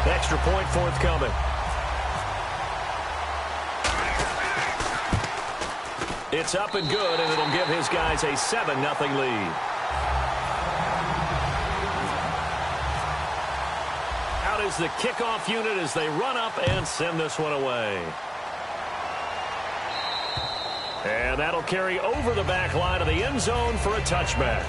Extra point forthcoming. It's up and good, and it'll give his guys a 7-0 lead. Out is the kickoff unit as they run up and send this one away. And that'll carry over the back line of the end zone for a touchback.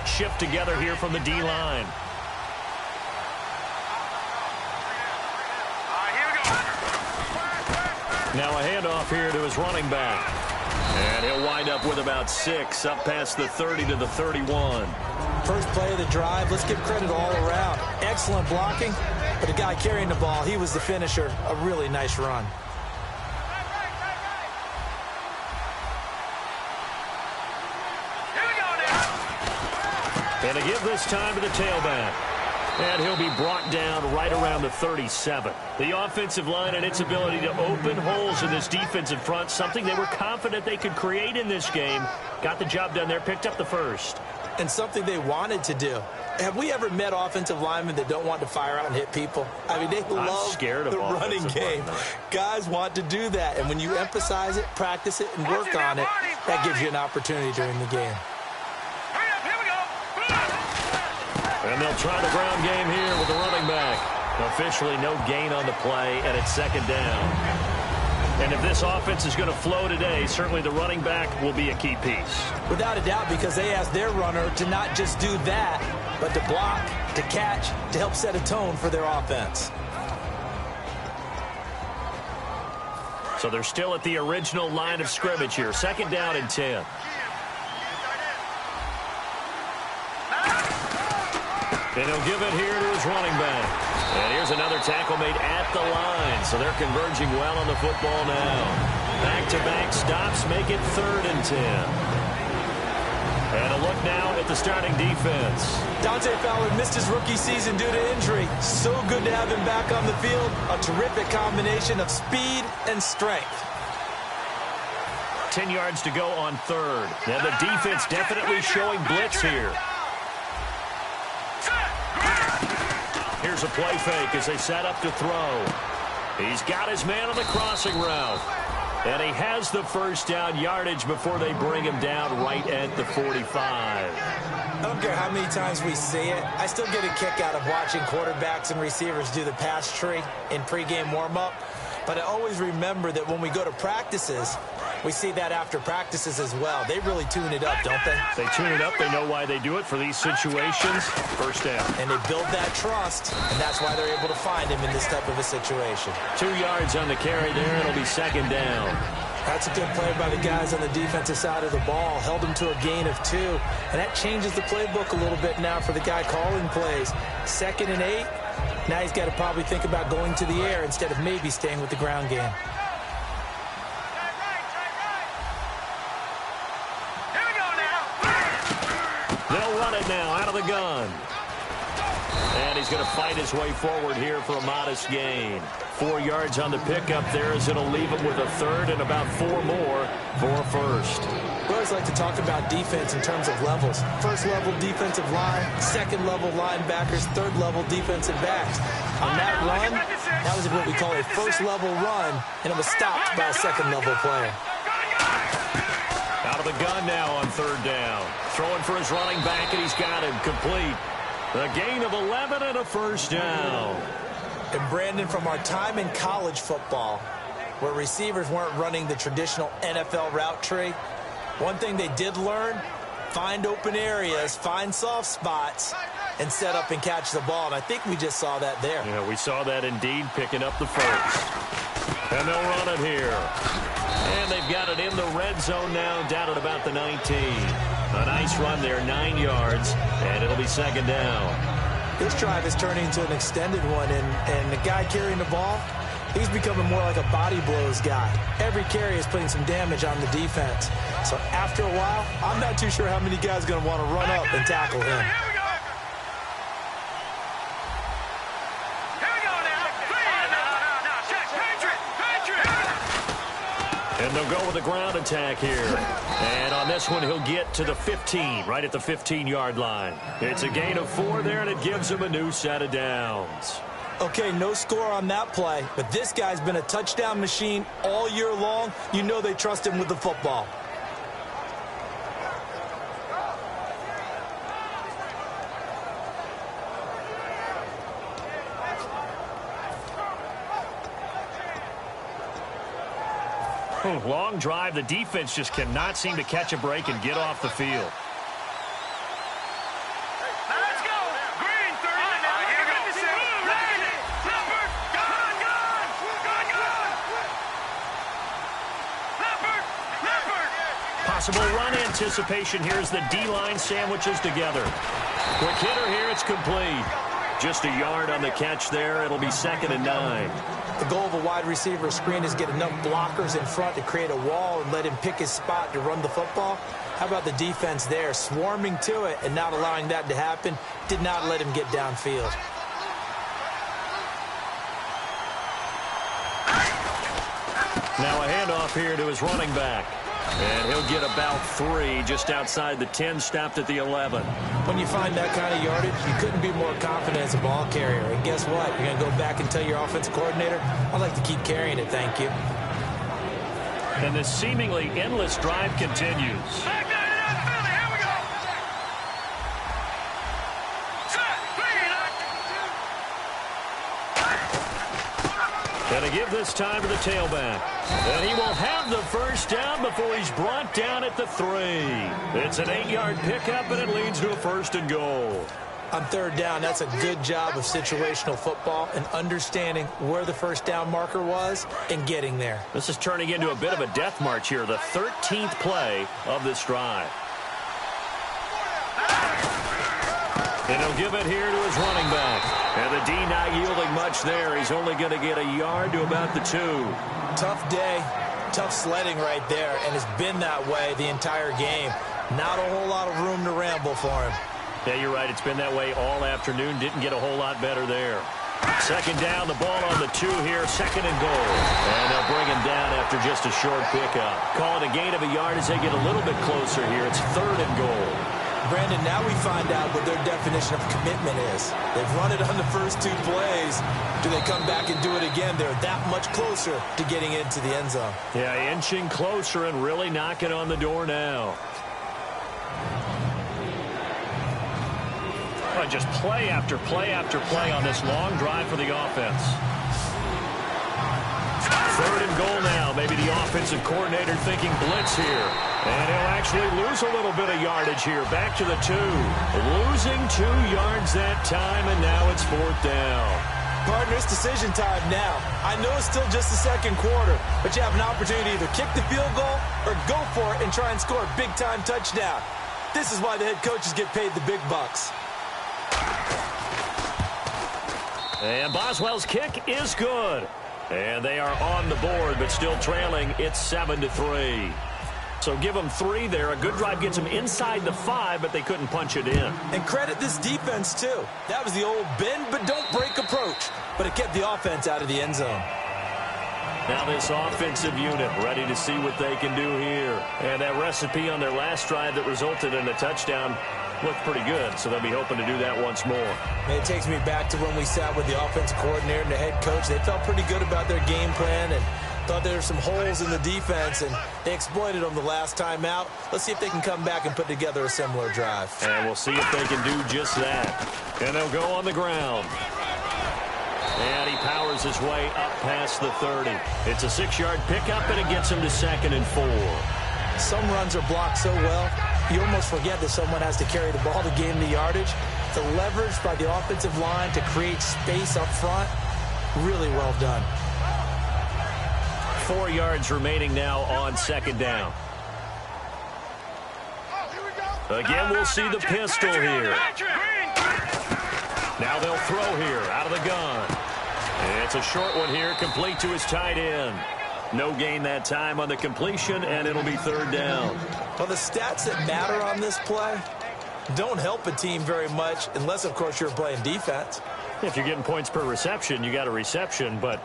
Shift together here from the D-line. Now a handoff here to his running back. And he'll wind up with about 6, up past the 30 to the 31. First play of the drive, let's give credit all around. Excellent blocking, but the guy carrying the ball, he was the finisher. A really nice run. And to give this time to the tailback. And he'll be brought down right around the 37. The offensive line and its ability to open holes in this defensive front, something they were confident they could create in this game. Got the job done there, picked up the first. And something they wanted to do. Have we ever met offensive linemen that don't want to fire out and hit people? I mean, they love the running game. Guys want to do that. And when you emphasize it, practice it, and work on it, that gives you an opportunity during the game. And they'll try the ground game here with the running back. Officially no gain on the play, and it's second down. And if this offense is going to flow today, certainly the running back will be a key piece. Without a doubt, because they asked their runner to not just do that, but to block, to catch, to help set a tone for their offense. So they're still at the original line of scrimmage here. Second down and 10. And he'll give it here to his running back. And here's another tackle made at the line. So they're converging well on the football now. Back-to-back stops make it 3rd and 10. And a look now at the starting defense. Dante Fowler missed his rookie season due to injury. So good to have him back on the field. A terrific combination of speed and strength. 10 yards to go on 3rd. Now the defense definitely showing blitz here. Here's a play fake as they set up to throw. He's got his man on the crossing route. And he has the first down yardage before they bring him down right at the 45. I don't care how many times we see it. I still get a kick out of watching quarterbacks and receivers do the pass tree in pregame warm-up. But I always remember that when we go to practices, we see that after practices as well. They really tune it up, don't they? They tune it up. They know why they do it for these situations. First down. And they build that trust, and that's why they're able to find him in this type of a situation. 2 yards on the carry there. It'll be second down. That's a good play by the guys on the defensive side of the ball. Held them to a gain of 2. And that changes the playbook a little bit now for the guy calling plays. 2nd and 8. Now he's got to probably think about going to the air instead of maybe staying with the ground game. They'll run it now out of the gun. And he's going to fight his way forward here for a modest gain. 4 yards on the pickup there as it'll leave him with a 3rd and about 4 more for a first. We always like to talk about defense in terms of levels. First level defensive line, second level linebackers, third level defensive backs. On that run, that was what we call a first level run, and it was stopped by a second level player. Out of the gun now on 3rd down. Throwing for his running back, and he's got him complete. A gain of 11 and a first down. And Brandon, from our time in college football, where receivers weren't running the traditional NFL route tree, one thing they did learn, find open areas, find soft spots, and set up and catch the ball. And I think we just saw that there. Yeah, we saw that indeed, picking up the first. And they'll run it here. And they've got it in the red zone now, down at about the 19. A nice run there, 9 yards, and it'll be second down. This drive is turning into an extended one, and the guy carrying the ball, he's becoming more like a body blows guy. Every carry is putting some damage on the defense. So after a while, I'm not too sure how many guys are going to want to run up and tackle him. And they'll go with a ground attack here. And on this one, he'll get to the 15, right at the 15-yard line. It's a gain of 4 there, and it gives him a new set of downs. Okay, no score on that play, but this guy's been a touchdown machine all year long. You know they trust him with the football. Long drive. The defense just cannot seem to catch a break and get off the field. Let's go. Green, 30. Here we go. Leopard. Leopard. Possible run anticipation here as the D-line sandwiches together. Quick hitter here. It's complete. Just a yard on the catch there. It'll be 2nd and 9. The goal of a wide receiver screen is get enough blockers in front to create a wall and let him pick his spot to run the football. How about the defense there, swarming to it and not allowing that to happen? Did not let him get downfield. Now a handoff here to his running back. And he'll get about 3 just outside the 10, stopped at the 11. When you find that kind of yardage, you couldn't be more confident as a ball carrier. And guess what? You're going to go back and tell your offensive coordinator, I'd like to keep carrying it, thank you. And this seemingly endless drive continues. Back down to that Philly. Here we go. Set. Gonna give this time to the tailback. And he will have the first down before he's brought down at the 3. It's an 8-yard pickup, and it leads to a 1st and goal. On 3rd down, that's a good job of situational football and understanding where the first down marker was and getting there. This is turning into a bit of a death march here, the 13th play of this drive. And he'll give it here to his running back. And the D not yielding much there. He's only going to get a yard to about the 2. Tough day, tough sledding right there, and it's been that way the entire game. Not a whole lot of room to ramble for him. Yeah, you're right. It's been that way all afternoon. Didn't get a whole lot better there. 2nd down, the ball on the 2 here, 2nd and goal. And they'll bring him down after just a short pickup. Call it a gain of a yard as they get a little bit closer here. It's 3rd and goal. Brandon, now we find out what their definition of commitment is. They've run it on the first 2 plays. Do they come back and do it again? They're that much closer to getting into the end zone. Yeah, inching closer and really knocking on the door now. Oh, just play after play after play on this long drive for the offense. 3rd and goal now. Maybe the offensive coordinator thinking blitz here. And he'll actually lose a little bit of yardage here. Back to the 2. Losing 2 yards that time, and now it's 4th down. Partner, it's decision time now. I know it's still just the 2nd quarter, but you have an opportunity to either kick the field goal or go for it and try and score a big-time touchdown. This is why the head coaches get paid the big bucks. And Boswell's kick is good. And they are on the board, but still trailing. It's 7-3. So give them 3 there. A good drive gets them inside the 5, but they couldn't punch it in. And credit this defense, too. That was the old bend but don't break approach. But it kept the offense out of the end zone. Now this offensive unit ready to see what they can do here. And that recipe on their last drive that resulted in a touchdown looked pretty good, so they'll be hoping to do that once more. And it takes me back to when we sat with the offensive coordinator and the head coach. They felt pretty good about their game plan and thought there were some holes in the defense, and they exploited them the last time out. Let's see if they can come back and put together a similar drive. And we'll see if they can do just that. And they'll go on the ground. And he powers his way up past the 30. It's a 6-yard pickup, and it gets him to 2nd and 4. Some runs are blocked so well, you almost forget that someone has to carry the ball to gain the yardage. The leverage by the offensive line to create space up front, really well done. 4 yards remaining now on 2nd down. Again, we'll see the pistol here. Now they'll throw here out of the gun. It's a short one here, complete to his tight end. No gain that time on the completion, and it'll be 3rd down. Well, the stats that matter on this play don't help a team very much unless, of course, you're playing defense. If you're getting points per reception, you got a reception, but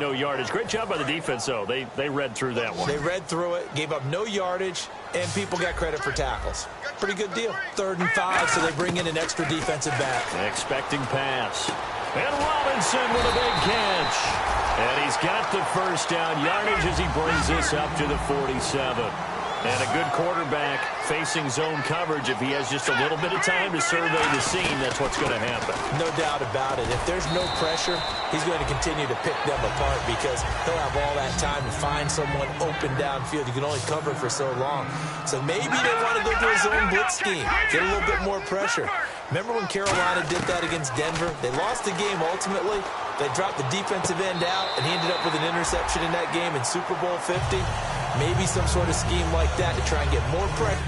no yardage. Great job by the defense, though. They read through that one. They read through it, gave up no yardage, and people got credit for tackles. Pretty good deal. 3rd and 5, so they bring in an extra defensive back. Expecting pass. And Robinson with a big catch. And he's got the first down yardage as he brings this up to the 47. And a good quarterback facing zone coverage. If he has just a little bit of time to survey the scene, that's what's going to happen. No doubt about it. If there's no pressure, he's going to continue to pick them apart because he'll have all that time to find someone open downfield. You can only cover for so long. So maybe they want to go to a zone blitz scheme, get a little bit more pressure. Remember when Carolina did that against Denver? They lost the game ultimately. They dropped the defensive end out, and he ended up with an interception in that game in Super Bowl 50. Maybe some sort of scheme like that to try and get more pressure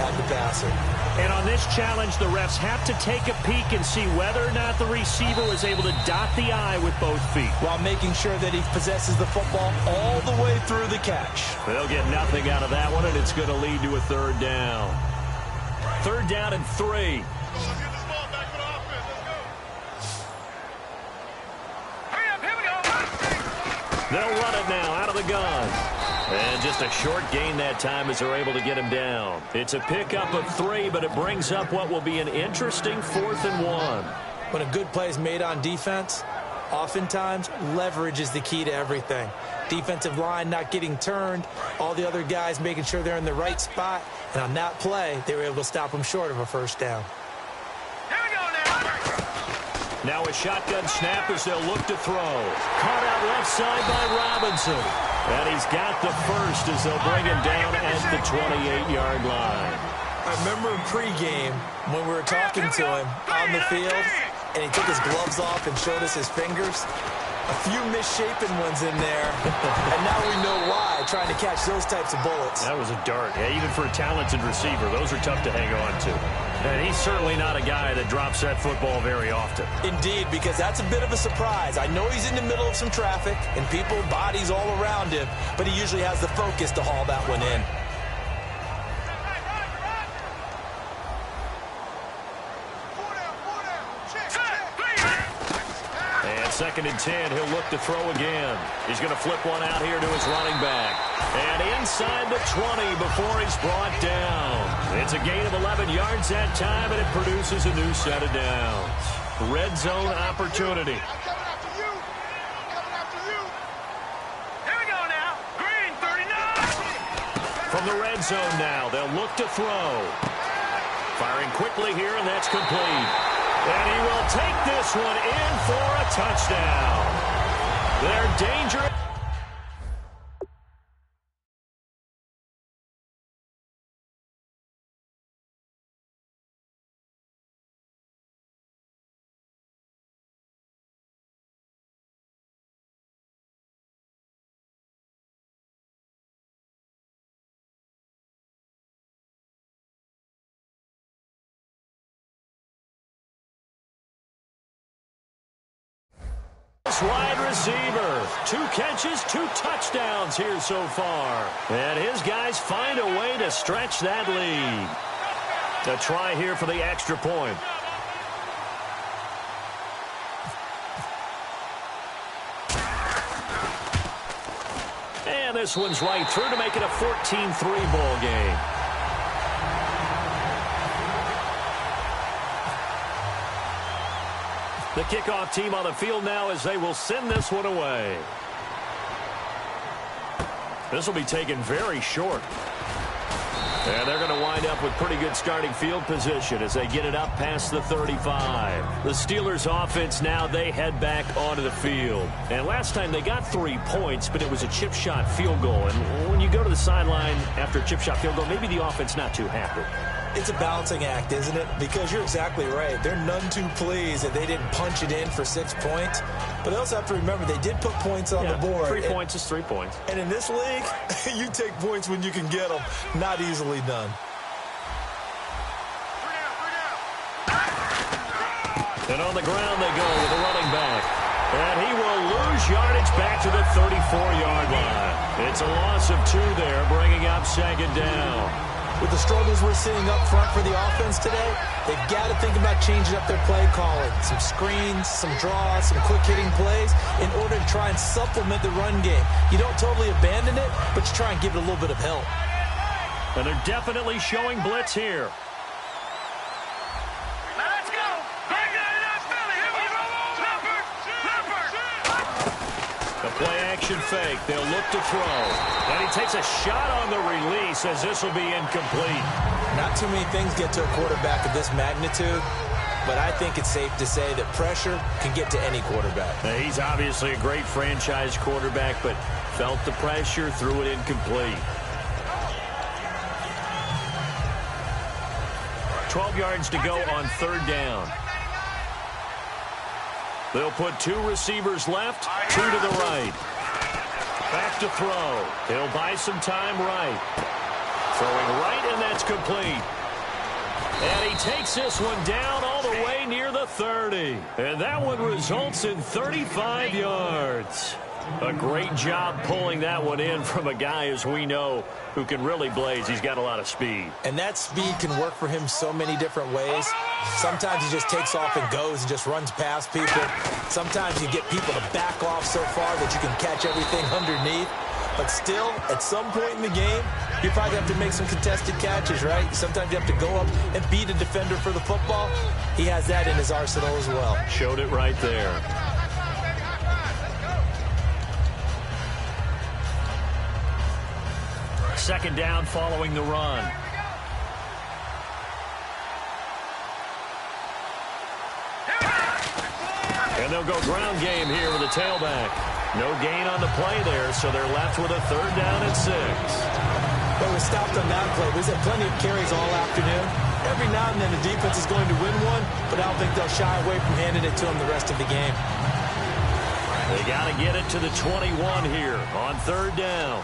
at the passer. And on this challenge, the refs have to take a peek and see whether or not the receiver was able to dot the I with both feet, while making sure that he possesses the football all the way through the catch. They'll get nothing out of that one, and it's going to lead to a 3rd down. 3rd down and 3. They'll run it now out of the gun. And just a short gain that time as they're able to get him down. It's a pickup of 3, but it brings up what will be an interesting 4th and 1. When a good play is made on defense, oftentimes leverage is the key to everything. Defensive line not getting turned, all the other guys making sure they're in the right spot. And on that play, they were able to stop them short of a 1st down. Now a shotgun snap as they'll look to throw. Caught out left side by Robinson. And he's got the first as they'll bring him down at the 28-yard line. I remember in pregame when we were talking to him on the field, and he took his gloves off and showed us his fingers. A few misshapen ones in there, and now we know why, trying to catch those types of bullets. That was a dart. Yeah, even for a talented receiver, those are tough to hang on to. And he's certainly not a guy that drops that football very often. Indeed, because that's a bit of a surprise. I know he's in the middle of some traffic and people, bodies all around him, but he usually has the focus to haul that one in. And 2nd and 10, he'll look to throw again. He's going to flip one out here to his running back. And inside the 20 before he's brought down. It's a gain of 11 yards that time, and it produces a new set of downs. Red zone opportunity. From the red zone now, they'll look to throw. Firing quickly here, and that's complete. And he will take this one in for a touchdown. They're dangerous. Wide receiver. 2 catches, 2 touchdowns here so far. And his guys find a way to stretch that lead. A try here for the extra point. And this one's right through to make it a 14-3 ball game. The kickoff team on the field now as they will send this one away. This will be taken very short. And they're going to wind up with pretty good starting field position as they get it up past the 35. The Steelers offense now, they head back onto the field. And last time they got 3 points, but it was a chip shot field goal. And when you go to the sideline after a chip shot field goal, maybe the offense not too happy. It's a balancing act, isn't it? Because you're exactly right. They're none too pleased that they didn't punch it in for 6 points. But they also have to remember they did put points on the board. 3 points is 3 points. And in this league, you take points when you can get them. Not easily done. And on the ground they go with the running back. And he will lose yardage back to the 34-yard line. It's a loss of 2 there, bringing up 2nd down. With the struggles we're seeing up front for the offense today, they've got to think about changing up their play calling. Some screens, some draws, some quick-hitting plays in order to try and supplement the run game. You don't totally abandon it, but you try and give it a little bit of help. And they're definitely showing blitz here. Let's go. Bring it up, Philly. Here we go. The play-action fake. They'll look to throw. And he takes a shot on the release as this will be incomplete. Not too many things get to a quarterback of this magnitude, but I think it's safe to say that pressure can get to any quarterback. Now, he's obviously a great franchise quarterback, but felt the pressure, threw it incomplete. 12 yards to go on third down. They'll put two receivers left, two to the right. Back to throw. He'll buy some time right. Throwing right, and that's complete. And he takes this one down all the way near the 30. And that one results in 35 yards. A great job pulling that one in from a guy, as we know, who can really blaze. He's got a lot of speed. And that speed can work for him so many different ways. Sometimes he just takes off and goes and just runs past people. Sometimes you get people to back off so far that you can catch everything underneath. But still, at some point in the game, you probably have to make some contested catches, right? Sometimes you have to go up and beat a defender for the football. He has that in his arsenal as well. Showed it right there. Second down following the run. And they'll go ground game here with a tailback. No gain on the play there, so they're left with a third down and 6. But we're stopped on that play. We've had plenty of carries all afternoon. Every now and then the defense is going to win one, but I don't think they'll shy away from handing it to them the rest of the game. They got to get it to the 21 here on third down.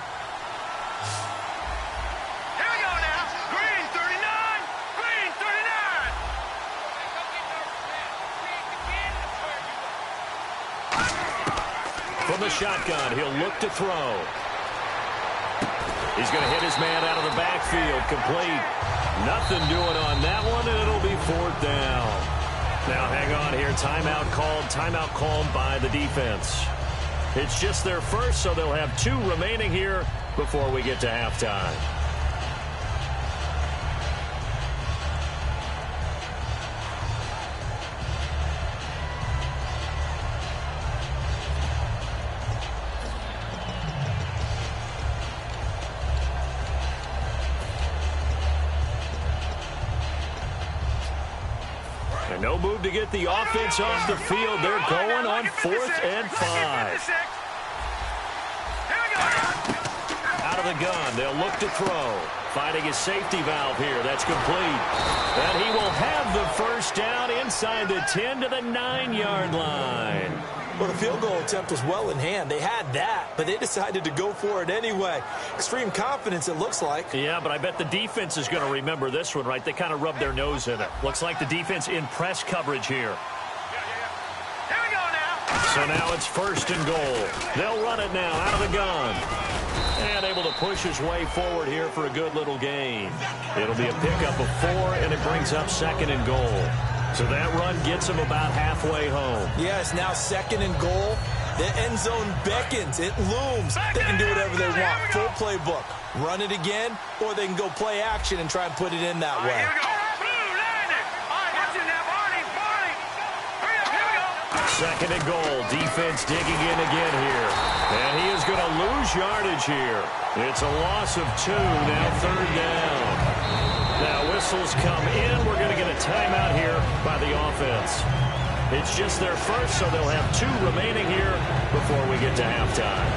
From the shotgun, he'll look to throw. He's going to hit his man out of the backfield. Complete. Nothing doing on that one, and it'll be fourth down. Now, hang on here. Timeout called by the defense. It's just their first, so they'll have 2 remaining here before we get to halftime. No move to get the offense off the field. They're going on 4th and 5. Out of the gun. They'll look to throw. Finding his safety valve here. That's complete. And he will have the first down inside the 10 to the 9-yard line. Well, the field goal attempt was well in hand. They had that, but they decided to go for it anyway. Extreme confidence, it looks like. Yeah, but I bet the defense is going to remember this one, right? They kind of rubbed their nose in it. Looks like the defense in press coverage here. Here we go now. So now it's 1st and goal. They'll run it now out of the gun. And able to push his way forward here for a good little gain. It'll be a pickup of 4, and it brings up 2nd and goal. So that run gets him about halfway home. Yeah, it's now 2nd and goal. The end zone beckons. It looms. They can do whatever they want. Full playbook. Run it again, or they can go play action and try and put it in that way. Here we go. Second and goal. Defense digging in again here. And he is going to lose yardage here. It's a loss of 2. Now 3rd down. Now whistles come in. We're going to get a timeout here by the offense. It's just their first, so they'll have 2 remaining here before we get to halftime.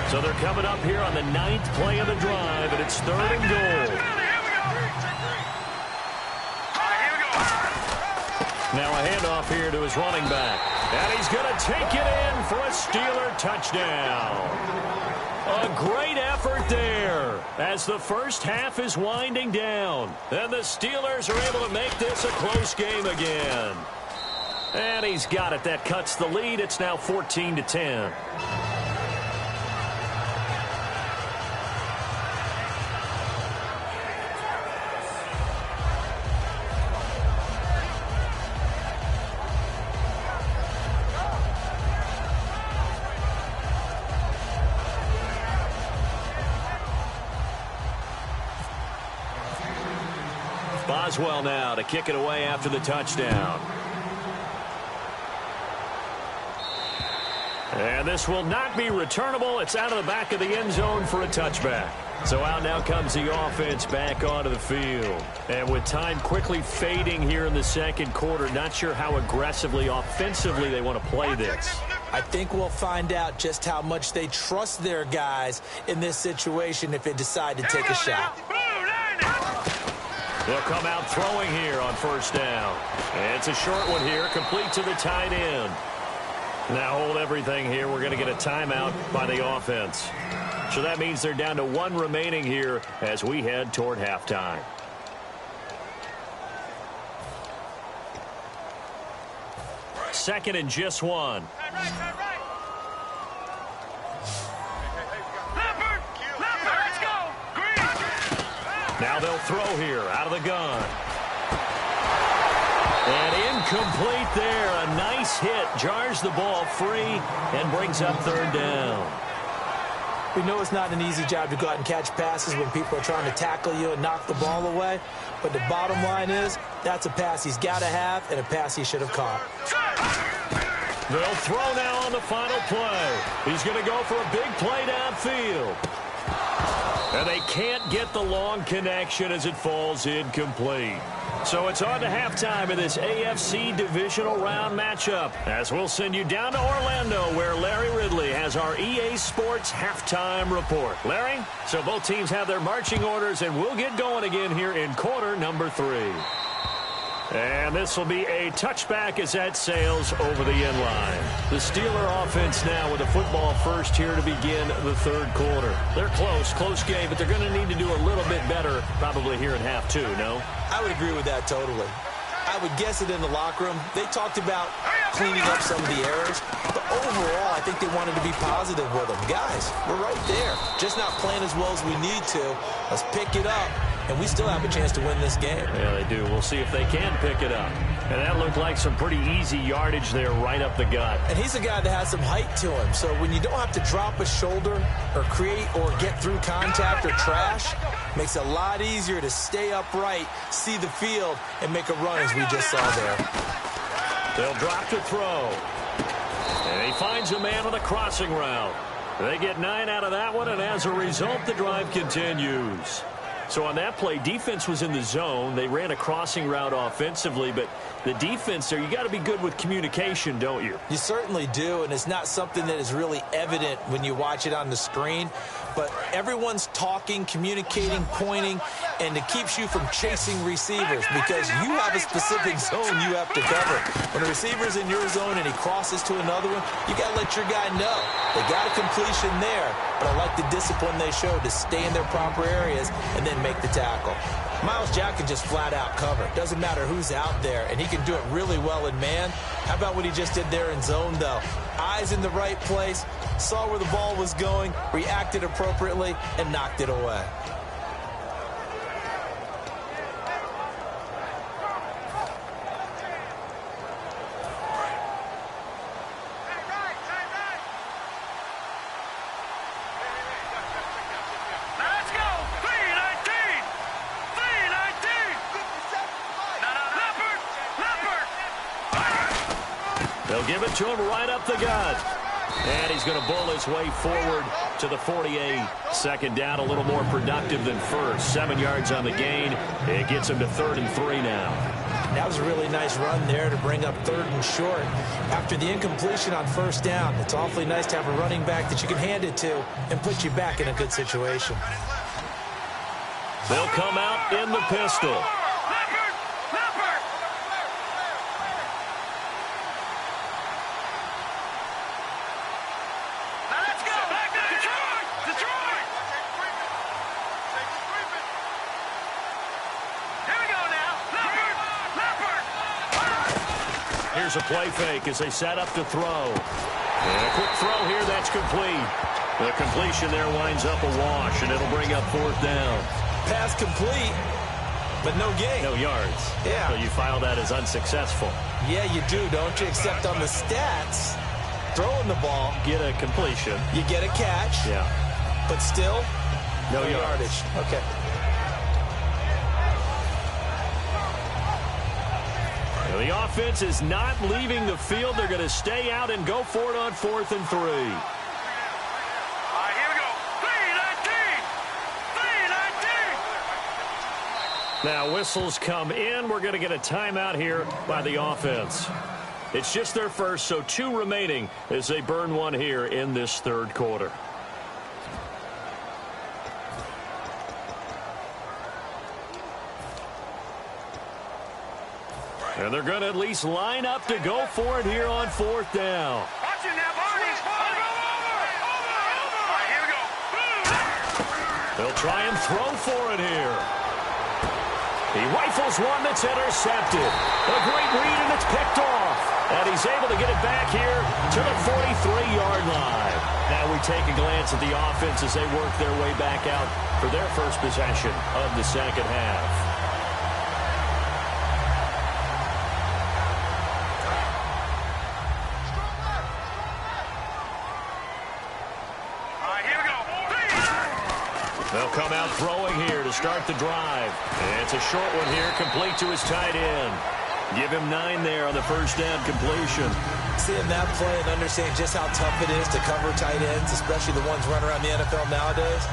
So they're coming up here on the 9th play of the drive, and it's 3rd and goal. Now a handoff here to his running back. And he's going to take it in for a Steeler touchdown. A great effort there as the first half is winding down. And the Steelers are able to make this a close game again. And he's got it. That cuts the lead. It's now 14-10. Boswell now to kick it away after the touchdown. And this will not be returnable. It's out of the back of the end zone for a touchback. So out now comes the offense back onto the field. And with time quickly fading here in the second quarter, not sure how aggressively, offensively they want to play this. I think we'll find out just how much they trust their guys in this situation if they decide to take a shot. They'll come out throwing here on first down. And it's a short one here, complete to the tight end. Now hold everything here. We're going to get a timeout by the offense. So that means they're down to one remaining here as we head toward halftime. Second and just one. Now they'll throw here out of the gun. And incomplete there. A nice hit. Jars the ball free and brings up third down. We know it's not an easy job to go out and catch passes when people are trying to tackle you and knock the ball away. But the bottom line is that's a pass he's got to have and a pass he should have caught. They'll throw now on the final play. He's going to go for a big play downfield. And they can't get the long connection as it falls incomplete. So it's on to halftime of this AFC divisional round matchup, as we'll send you down to Orlando, where Larry Ridley has our EA Sports halftime report. Larry, so both teams have their marching orders, and we'll get going again here in quarter number 3. And this will be a touchback as that sails over the end line. The Steeler offense now with a football first here to begin the third quarter. They're close game, but they're going to need to do a little bit better probably here in half 2, no? I would agree with that totally. I would guess it in the locker room. They talked about cleaning up some of the errors, but overall, I think they wanted to be positive with them. Guys, we're right there. Just not playing as well as we need to. Let's pick it up, and we still have a chance to win this game. Yeah, they do. We'll see if they can pick it up. And that looked like some pretty easy yardage there right up the gut. And he's a guy that has some height to him, so when you don't have to drop a shoulder or create or get through contact or trash, makes it a lot easier to stay upright, see the field, and make a run as we just saw there. They'll drop to throw. And he finds a man on a crossing route. They get 9 out of that one, and as a result, the drive continues. So on that play, defense was in the zone. They ran a crossing route offensively, but the defense there, you got to be good with communication, don't you? You certainly do, and it's not something that is really evident when you watch it on the screen. But everyone's talking, communicating, pointing, and it keeps you from chasing receivers because you have a specific zone you have to cover. When a receiver's in your zone and he crosses to another one, you got to let your guy know. They got a completion there, but I like the discipline they showed to stay in their proper areas and then make the tackle. Miles Jack can just flat out cover. Doesn't matter who's out there, and he can do it really well in man. How about what he just did there in zone, though? Eyes in the right place, saw where the ball was going, reacted appropriately, and knocked it away. They'll give it to him right up the gut. And he's going to bull his way forward to the 48. Second down, a little more productive than first. 7 yards on the gain. It gets him to 3rd and 3 now. That was a really nice run there to bring up 3rd and short. After the incompletion on first down, it's awfully nice to have a running back that you can hand it to and put you back in a good situation. They'll come out in the pistol. Here's a play fake as they set up to throw. And a quick throw here, that's complete. The completion there winds up a wash, and it'll bring up 4th down. Pass complete, but no gain. No yards. Yeah. So you file that as unsuccessful. Yeah, you do, don't you? Except on the stats, throwing the ball. Get a completion. You get a catch. Yeah. But still, no yardage. Okay. The offense is not leaving the field. They're going to stay out and go for it on 4th and 3. All right, here we go. 3-19. Now whistles come in. We're going to get a timeout here by the offense. It's just their first, so 2 remaining as they burn one here in this 3rd quarter. And they're going to at least line up to go for it here on 4th down. Watch it now, Barney. Over. All right, here we go. They'll try and throw for it here. He rifles one that's intercepted. A great read, and it's picked off. And he's able to get it back here to the 43-yard line. Now we take a glance at the offense as they work their way back out for their first possession of the second half. They'll come out throwing here to start the drive. And it's a short one here, complete to his tight end. Give him 9 there on the first down completion. Seeing that play and understanding just how tough it is to cover tight ends, especially the ones running around the NFL nowadays,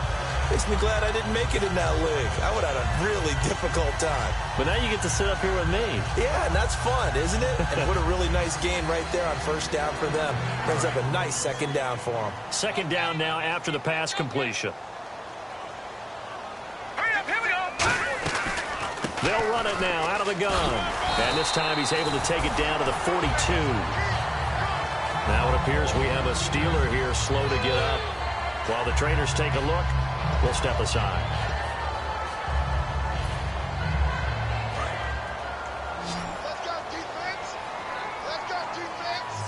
makes me glad I didn't make it in that league. I would have had a really difficult time. But now you get to sit up here with me. Yeah, and that's fun, isn't it? And what a really nice game right there on first down for them. Brings up a nice second down for them. Second down now after the pass completion. They'll run it now out of the gun. And this time he's able to take it down to the 42. Now it appears we have a Steeler here slow to get up. While the trainers take a look, we'll step aside. Let's go, defense. Let's go, defense.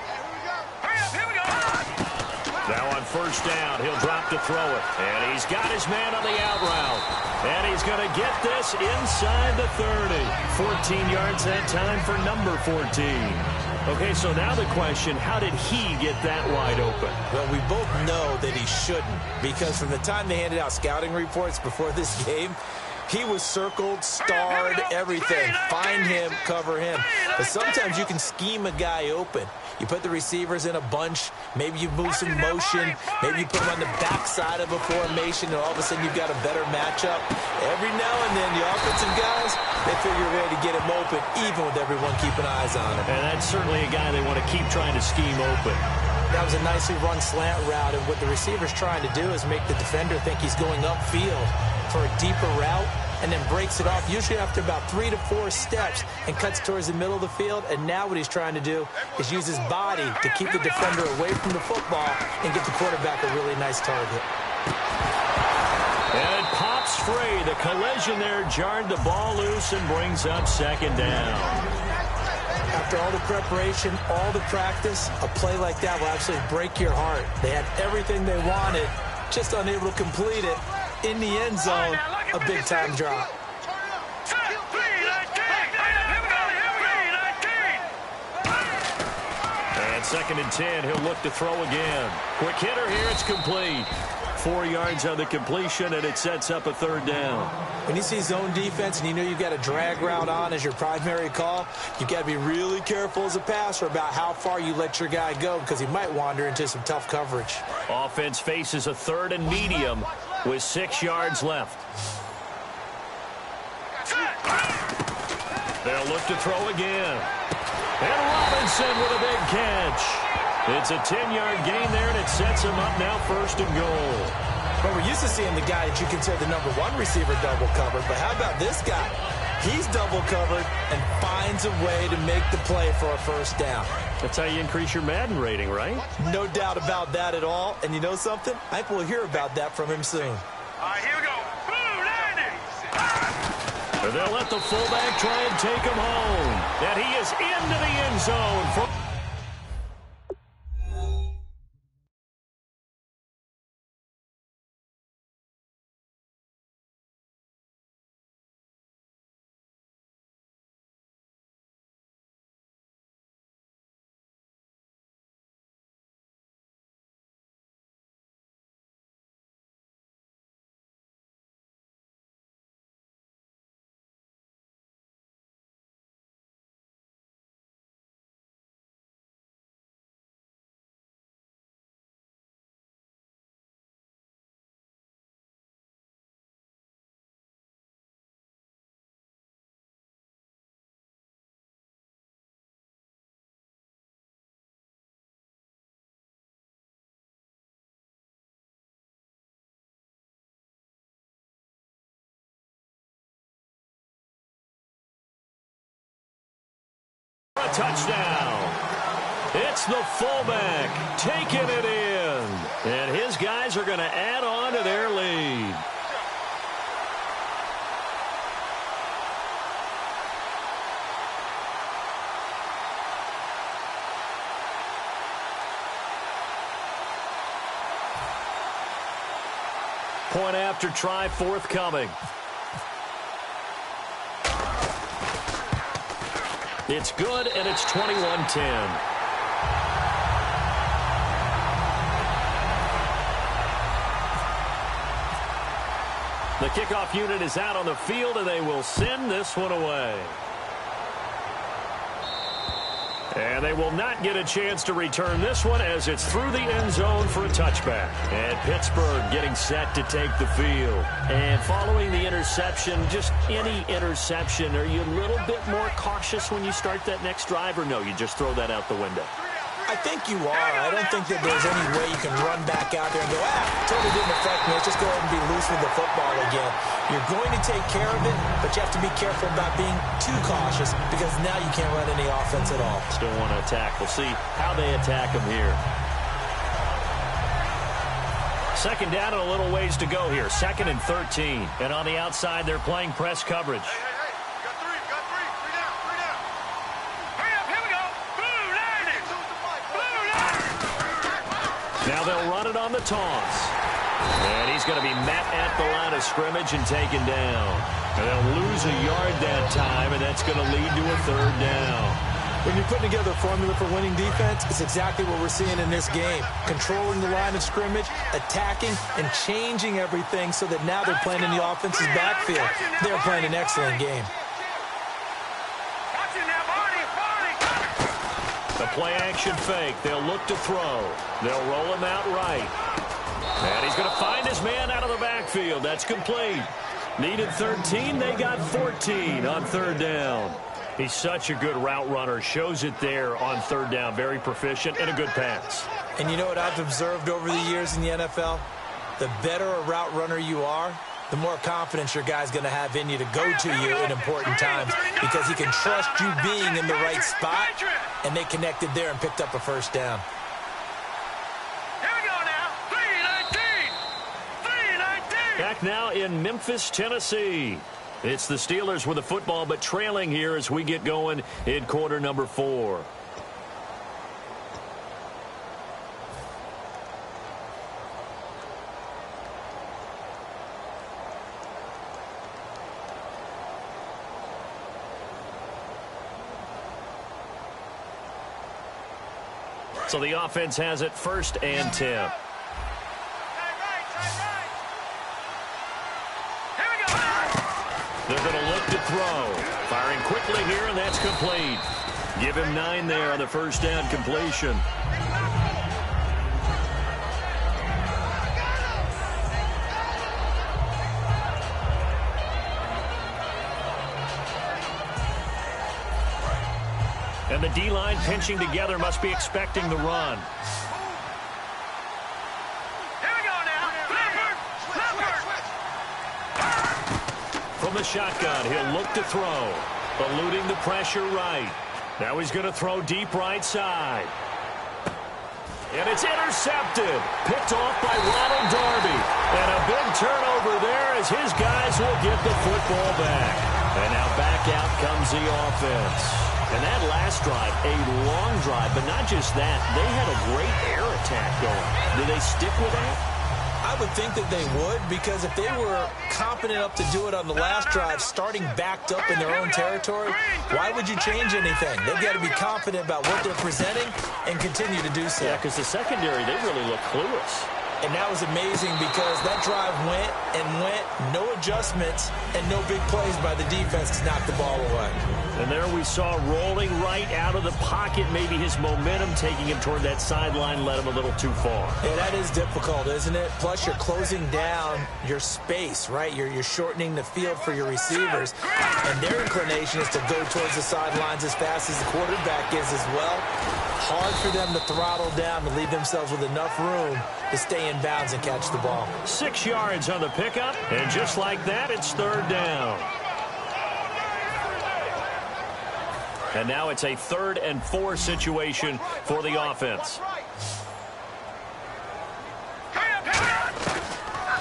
Here we go. Now on first down, he'll drop to throw it. And he's got his man on the out route. And he's going to get this inside the 30. 14 yards that time for number 14. Okay, so now the question, how did he get that wide open? Well, we both know that he shouldn't, because from the time they handed out scouting reports before this game, he was circled, starred, everything. Find him, cover him. But sometimes you can scheme a guy open. You put the receivers in a bunch. Maybe you move some motion. Maybe you put them on the backside of a formation, and all of a sudden you've got a better matchup. Every now and then, the offensive guys, they figure a way to get him open, even with everyone keeping eyes on him. And that's certainly a guy they want to keep trying to scheme open. That was a nicely run slant route, and what the receiver's trying to do is make the defender think he's going upfield for a deeper route, and then breaks it off, usually after about 3 to 4 steps, and cuts towards the middle of the field. And now what he's trying to do is use his body to keep the defender away from the football and get the quarterback a really nice target. And it pops free. The collision there jarred the ball loose and brings up second down. After all the preparation, all the practice, a play like that will absolutely break your heart. They had everything they wanted, just unable to complete it. In the end zone, a big-time drop. And second and 10, he'll look to throw again. Quick hitter here, it's complete. 4 yards on the completion, and it sets up a third down. When you see zone defense and you know you've got a drag route on as your primary call, you've got to be really careful as a passer about how far you let your guy go, because he might wander into some tough coverage. Offense faces a third and medium with 6 yards left. They'll look to throw again. And Robinson with a big catch. It's a 10-yard gain there, and it sets him up now first and goal. But we're used to seeing the guy that you consider the number 1 receiver double covered. But how about this guy? He's double covered and finds a way to make the play for a first down. That's how you increase your Madden rating, right? No doubt about that at all. And you know something? I think we'll hear about that from him soon. All right, here we go. They'll let the fullback try and take him home. And he is into the end zone. touchdown. It's the fullback taking it in. And his guys are going to add on to their lead. Point after try forthcoming. It's good, and it's 21-10. The kickoff unit is out on the field, and they will send this one away. And they will not get a chance to return this one as it's through the end zone for a touchback. And Pittsburgh getting set to take the field. And following the interception, just any interception, are you a little bit more cautious when you start that next drive, or no, you just throw that out the window? I think you are. I don't think that there's any way you can run back out there and go, totally didn't affect me. Let's just go ahead and be loose with the football again. You're going to take care of it, but you have to be careful about being too cautious because now you can't run any offense at all. Still want to attack. We'll see how they attack them here. Second down and a little ways to go here. 2nd and 13. And on the outside, they're playing press coverage. Now they'll run it on the toss. And he's going to be met at the line of scrimmage and taken down. And they'll lose a yard that time, and that's going to lead to a 3rd down. When you're putting together a formula for winning defense, it's exactly what we're seeing in this game. Controlling the line of scrimmage, attacking, and changing everything so that now they're playing in the offense's backfield. They're playing an excellent game. The play-action fake. They'll look to throw. They'll roll him out right. And he's going to find his man out of the backfield. That's complete. Needed 13. They got 14 on 3rd down. He's such a good route runner. Shows it there on 3rd down. Very proficient and a good pass. And you know what I've observed over the years in the NFL? The better a route runner you are, the more confidence your guy's going to have in you to go to you in important times because he can trust you being in the right spot, and they connected there and picked up a 1st down. Here we go now. 3-19. Back now in Memphis, Tennessee. It's the Steelers with the football, but trailing here as we get going in quarter number 4. So the offense has it 1st and 10. They're going to look to throw. Firing quickly here, and that's complete. Give him 9 there on the 1st down completion. And the D-line pinching together must be expecting the run. Here we go now. From the shotgun, he'll look to throw. Eluding the pressure right. Now he's going to throw deep right side. And it's intercepted. Picked off by Ronald Darby. And a big turnover there as his guys will get the football back. And now back out comes the offense. And that last drive, a long drive, but not just that. They had a great air attack going. Do they stick with that? I would think that they would, because if they were competent enough to do it on the last drive, starting backed up in their own territory, why would you change anything? They've got to be confident about what they're presenting and continue to do so. Yeah, because the secondary, they really look clueless. And that was amazing because that drive went and went, no adjustments, and no big plays by the defense to knock the ball away. And there we saw rolling right out of the pocket, maybe his momentum taking him toward that sideline led him a little too far. Yeah, that is difficult, isn't it? Plus, you're closing down your space, right? You're shortening the field for your receivers. And their inclination is to go towards the sidelines as fast as the quarterback is as well. Hard for them to throttle down and leave themselves with enough room to stay in bounds and catch the ball. 6 yards on the pickup, and just like that, it's 3rd down. And now it's a 3rd and 4 situation for the offense.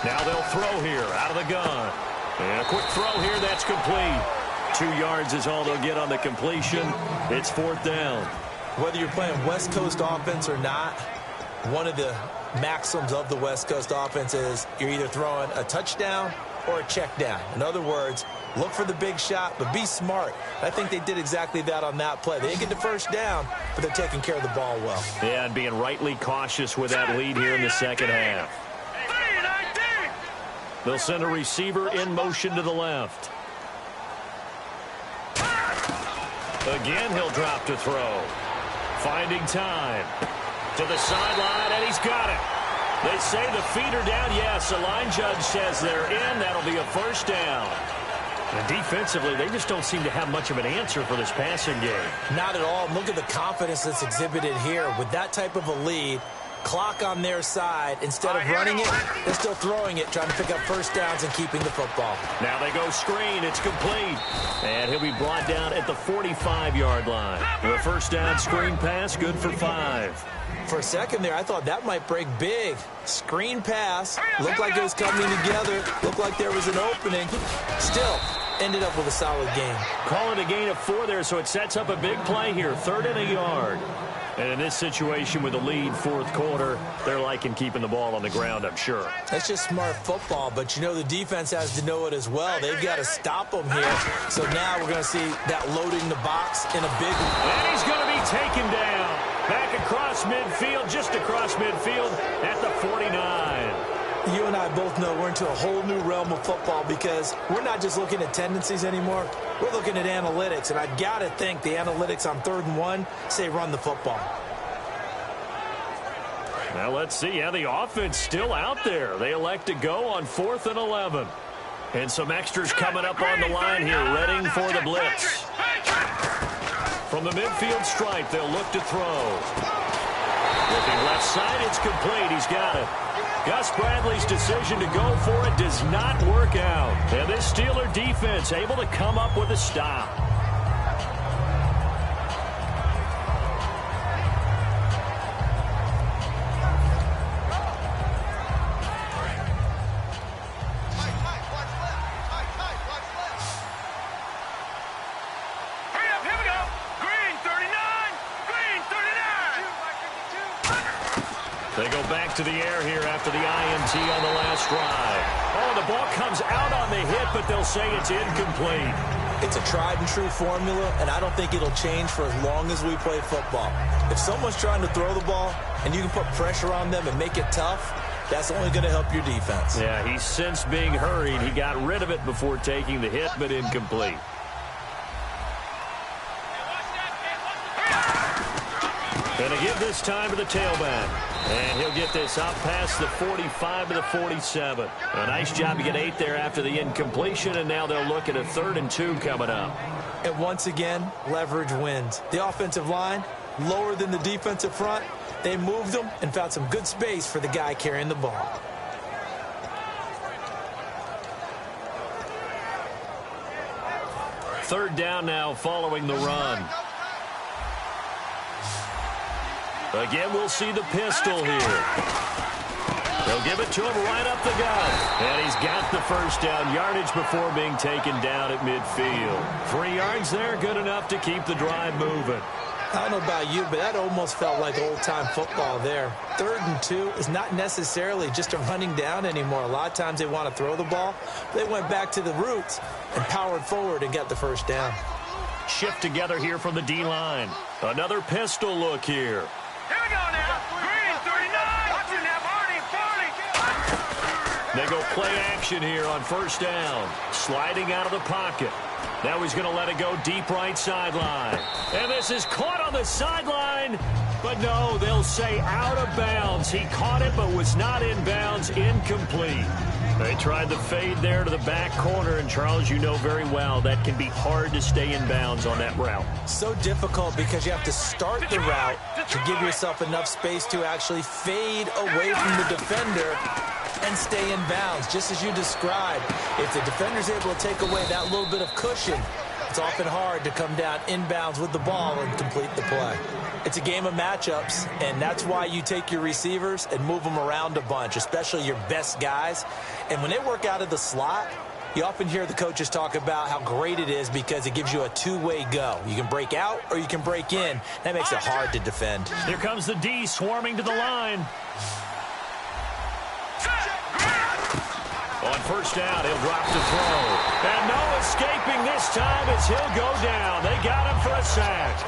Now they'll throw here out of the gun. And a quick throw here, that's complete. 2 yards is all they'll get on the completion. It's 4th down. Whether you're playing West Coast offense or not, one of the maxims of the West Coast offense is you're either throwing a touchdown or a check down. In other words, look for the big shot, but be smart. I think they did exactly that on that play. They didn't get the first down, but they're taking care of the ball well. Yeah, and being rightly cautious with that lead here in the second half. They'll send a receiver in motion to the left. Again, he'll drop to throw. Finding time. To the sideline, and he's got it. They say the feet are down. Yes, the line judge says they're in. That'll be a first down. And defensively, they just don't seem to have much of an answer for this passing game. Not at all. Look at the confidence that's exhibited here. With that type of a lead, clock on their side, instead of running it, they're still throwing it, trying to pick up first downs and keeping the football. Now they go screen. It's complete. And he'll be brought down at the 45-yard line. The first down screen pass, good for 5. For a second there, I thought that might break big. Screen pass. Looked like it was coming together. Looked like there was an opening. Still, ended up with a solid game. Call it a gain of 4 there, so it sets up a big play here. 3rd and a yard. And in this situation with a lead, 4th quarter, they're liking keeping the ball on the ground, I'm sure. That's just smart football, but you know the defense has to know it as well. They've got to stop them here. So now we're going to see that loading the box in a big way. And he's going to be taken down. Back across midfield, just across midfield at the 49. You and I both know we're into a whole new realm of football because we're not just looking at tendencies anymore. We're looking at analytics, and I've got to think the analytics on 3rd and 1 say run the football. Now let's see. Yeah, the offense still out there. They elect to go on 4th and 11. And some extras coming up on the line here, readying for the blitz. From the midfield stripe, they'll look to throw. Looking left side, it's complete. He's got it. Gus Bradley's decision to go for it does not work out. And this Steeler defense able to come up with a stop. They go back to the air here after the INT on the last drive. Oh, the ball comes out on the hit, but they'll say it's incomplete. It's a tried-and-true formula, and I don't think it'll change for as long as we play football. If someone's trying to throw the ball and you can put pressure on them and make it tough, that's only going to help your defense. Yeah, he's since being hurried. He got rid of it before taking the hit, but incomplete. Going to give this time to the tailback. And he'll get this up past the 45 to the 47. A nice job to get 8 there after the incompletion, and now they'll look at a 3rd and 2 coming up. And once again, leverage wins. The offensive line, lower than the defensive front. They moved them and found some good space for the guy carrying the ball. Third down now following the run. Again, we'll see the pistol here. They'll give it to him right up the gut. And he's got the first down yardage before being taken down at midfield. 3 yards there, good enough to keep the drive moving. I don't know about you, but that almost felt like old-time football there. 3rd and 2 is not necessarily just a running down anymore. A lot of times they want to throw the ball. They went back to the roots and powered forward and got the first down. Shift together here from the D-line. Another pistol look here. Here we go now. Green, 39. Watching that, Marty, 40. They go play action here on first down. Sliding out of the pocket. Now he's going to let it go deep right sideline. And this is caught on the sideline. But no, they'll say out of bounds. He caught it but was not in bounds. Incomplete. They tried the fade there to the back corner, and Charles, you know very well that can be hard to stay in bounds on that route. So difficult because you have to start the route to give yourself enough space to actually fade away from the defender and stay in bounds, just as you described. If the defender's able to take away that little bit of cushion, It's often hard to come down inbounds with the ball and complete the play. It's a game of matchups, and that's why you take your receivers and move them around a bunch, especially your best guys. And when they work out of the slot, you often hear the coaches talk about how great it is because it gives you a two-way go. You can break out or you can break in. That makes it hard to defend. Here comes the D swarming to the line. On first down, he'll drop to throw. And no escaping this time as he'll go down. They got him for a sack.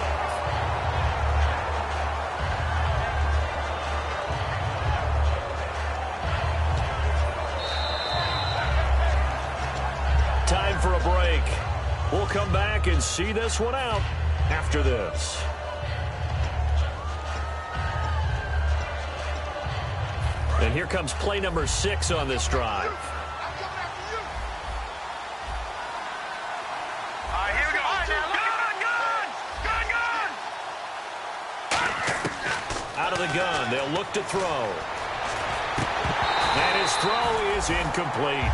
Time for a break. We'll come back and see this one out after this. And here comes play number 6 on this drive. Here we go. Gun. Out of the gun, they'll look to throw. And his throw is incomplete.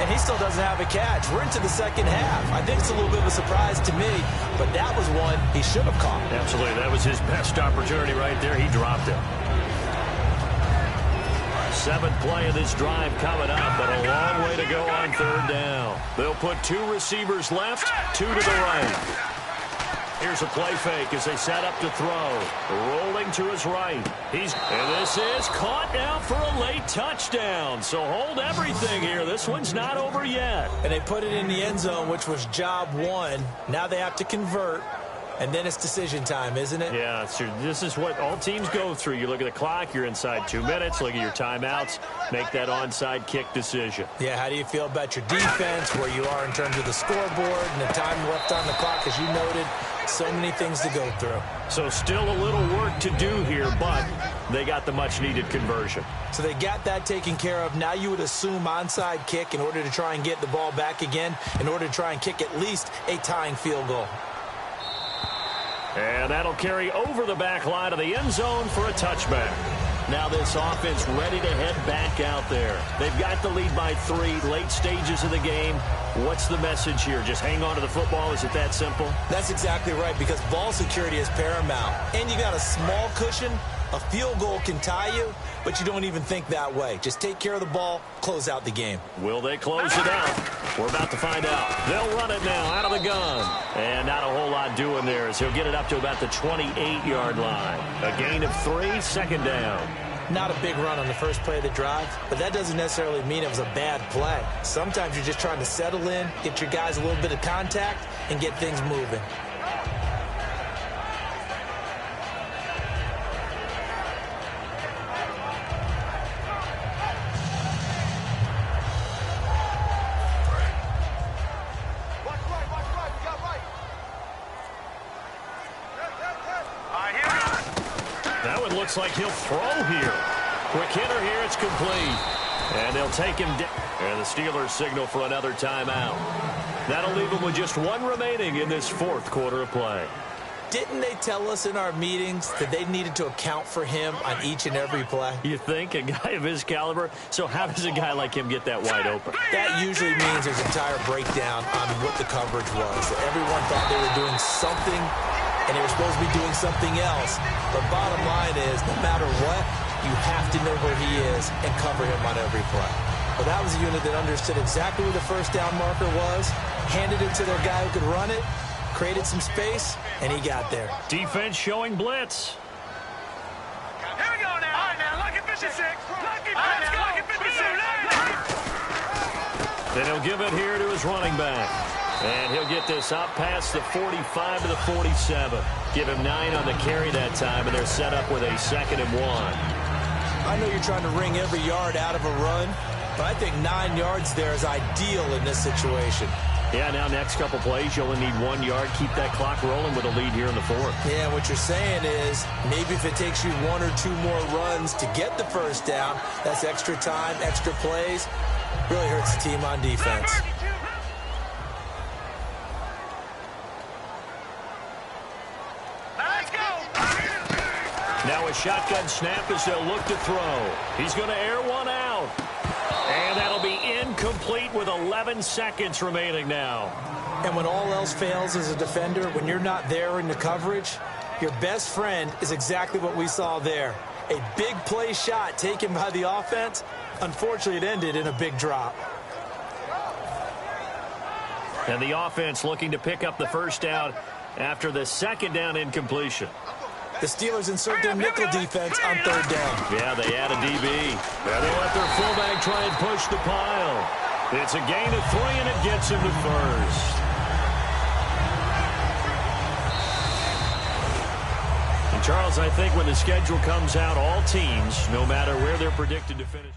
And he still doesn't have a catch. We're into the second half. I think it's a little bit of a surprise to me, but that was one he should have caught. Absolutely. That was his best opportunity right there. He dropped it. 7th play of this drive coming up, but a long way to go on third down. They'll put 2 receivers left, 2 to the right. Here's a play fake as they set up to throw. Rolling to his right. And this is caught now for a late touchdown. So hold everything here. This one's not over yet. And they put it in the end zone, which was job 1. Now they have to convert. And then it's decision time, isn't it? Yeah, this is what all teams go through. You look at the clock, you're inside 2 minutes, look at your timeouts, make that onside kick decision. Yeah, how do you feel about your defense, where you are in terms of the scoreboard and the time left on the clock, as you noted? So many things to go through. So still a little work to do here, but they got the much-needed conversion. So they got that taken care of. Now you would assume onside kick in order to try and get the ball back again, in order to try and kick at least a tying field goal. And that'll carry over the back line of the end zone for a touchback. Now this offense ready to head back out there. They've got the lead by 3, late stages of the game. What's the message here? Just hang on to the football? Is it that simple? That's exactly right, because ball security is paramount. And you got a small cushion. A field goal can tie you, but you don't even think that way. Just take care of the ball, close out the game. Will they close it out? We're about to find out. They'll run it now out of the gun. And not a whole lot doing there as he'll get it up to about the 28-yard line. A gain of 3, second down. Not a big run on the first play of the drive, but that doesn't necessarily mean it was a bad play. Sometimes you're just trying to settle in, get your guys a little bit of contact, and get things moving. Looks like he'll throw here. Quick hitter here. It's complete. And they'll take him down. And the Steelers signal for another timeout. That'll leave them with just 1 remaining in this 4th quarter of play. Didn't they tell us in our meetings that they needed to account for him on each and every play? You think? A guy of his caliber? So how does a guy like him get that wide open? That usually means there's an entire breakdown on what the coverage was. Everyone thought they were doing something, and they were supposed to be doing something else. But bottom line is, no matter what, you have to know where he is and cover him on every play. Well, that was a unit that understood exactly where the first down marker was, handed it to their guy who could run it, created some space, and he got there. Defense showing blitz. Here we go now. All right, now, lucky 56. Lucky, let's go. Lucky 56. Then he'll give it here to his running back. And he'll get this up past the 45 to the 47. Give him 9 on the carry that time, and they're set up with a 2nd and 1. I know you're trying to wring every yard out of a run, but I think 9 yards there is ideal in this situation. Yeah, now next couple plays, you only need 1 yard. Keep that clock rolling with a lead here in the 4th. Yeah, what you're saying is maybe if it takes you 1 or 2 more runs to get the first down, that's extra time, extra plays. Really hurts the team on defense. Now a shotgun snap as they'll look to throw. He's going to air one out. And that'll be incomplete with 11 seconds remaining now. And when all else fails as a defender, when you're not there in the coverage, your best friend is exactly what we saw there. A big play shot taken by the offense. Unfortunately, it ended in a big drop. And the offense looking to pick up the first down after the second down incompletion. The Steelers insert their nickel defense on third down. Yeah, they add a DB. And they let their fullback try and push the pile. It's a gain of 3, and it gets him to first. And Charles, I think when the schedule comes out, all teams, no matter where they're predicted to finish.